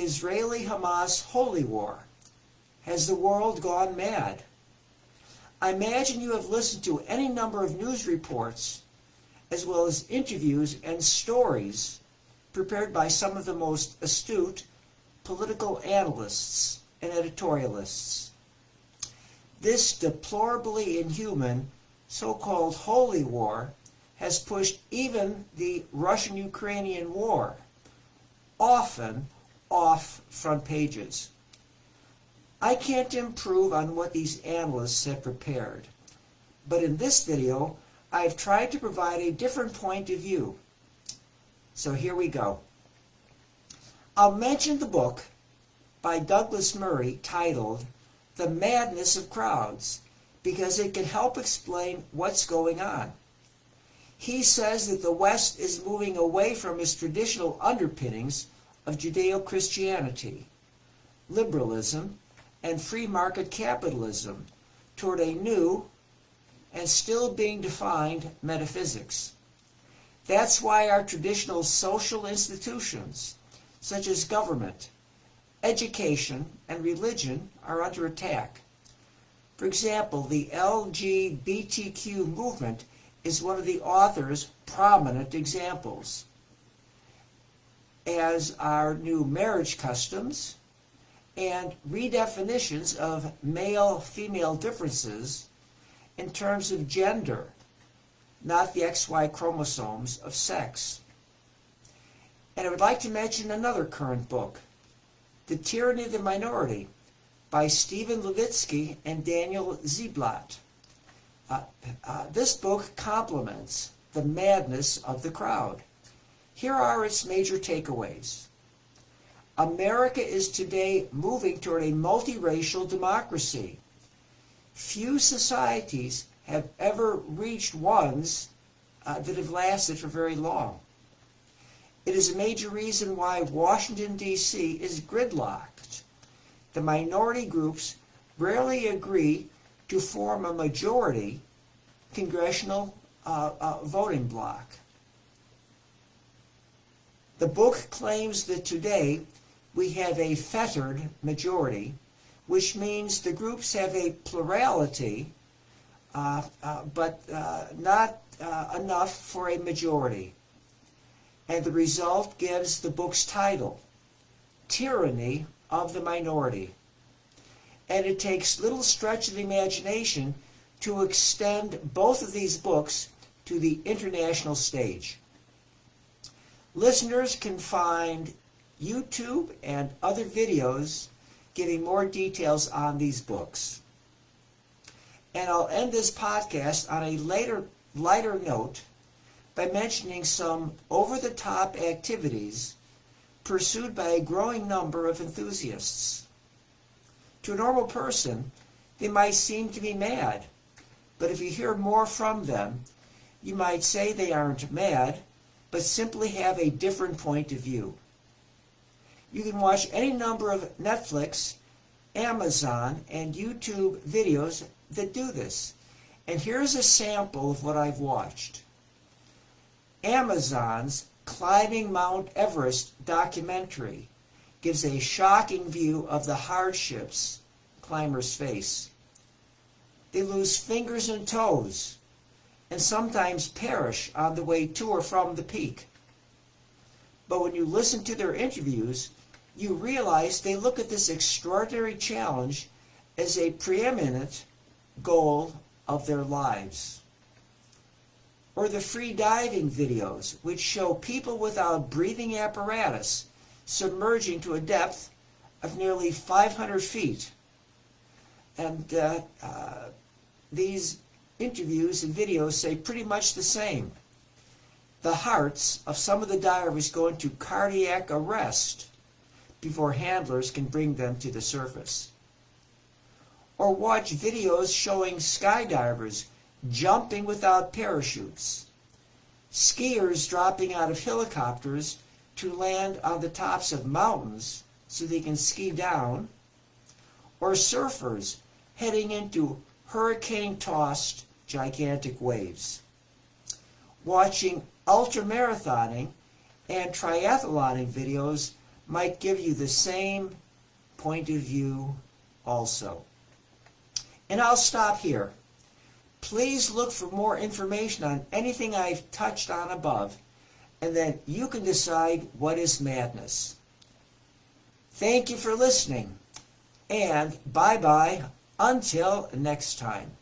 Israeli Hamas holy war. Has the world gone mad? I imagine you have listened to any number of news reports, as well as interviews and stories prepared by some of the most astute political analysts and editorialists. This deplorably inhuman so-called holy war has pushed even the Russian-Ukrainian war often off front pages. I can't improve on what these analysts have prepared, but in this video I've tried to provide a different point of view. So here we go. I'll mention the book by Douglas Murray titled The Madness of Crowds because it can help explain what's going on. He says that the West is moving away from its traditional underpinnings of Judeo-Christianity, liberalism, and free market capitalism toward a new and still being defined metaphysics. That's why our traditional social institutions, such as government, education, and religion, are under attack. For example, the LGBTQ movement is one of the author's prominent examples, as are new marriage customs and redefinitions of male-female differences in terms of gender, not the XY chromosomes of sex. And I would like to mention another current book, The Tyranny of the Minority, by Stephen Levitsky and Daniel Ziblatt. This book complements The Madness of the Crowd. Here are its major takeaways. America is today moving toward a multiracial democracy. Few societies have ever reached ones that have lasted for very long. It is a major reason why Washington, D.C. is gridlocked. The minority groups rarely agree to form a majority congressional voting bloc. The book claims that today we have a fettered majority, which means the groups have a plurality, but not enough for a majority. And the result gives the book's title, Tyranny of the Minority. And it takes little stretch of the imagination to extend both of these books to the international stage. Listeners can find YouTube and other videos giving more details on these books. And I'll end this podcast on a lighter note by mentioning some over-the-top activities pursued by a growing number of enthusiasts. To a normal person, they might seem to be mad, but if you hear more from them, you might say they aren't mad, but simply have a different point of view. You can watch any number of Netflix, Amazon, and YouTube videos that do this. And here's a sample of what I've watched. Amazon's Climbing Mount Everest documentary gives a shocking view of the hardships climbers face. They lose fingers and toes and sometimes perish on the way to or from the peak. But when you listen to their interviews, you realize they look at this extraordinary challenge as a preeminent goal of their lives. Or the free diving videos, which show people without breathing apparatus submerging to a depth of nearly 500 feet. And these interviews and videos say pretty much the same. The hearts of some of the divers go into cardiac arrest before handlers can bring them to the surface. Or watch videos showing skydivers jumping without parachutes, skiers dropping out of helicopters to land on the tops of mountains so they can ski down, or surfers heading into hurricane-tossed gigantic waves. Watching ultramarathoning and triathloning videos might give you the same point of view also. And I'll stop here. Please look for more information on anything I've touched on above, and then you can decide what is madness. Thank you for listening, and bye-bye until next time.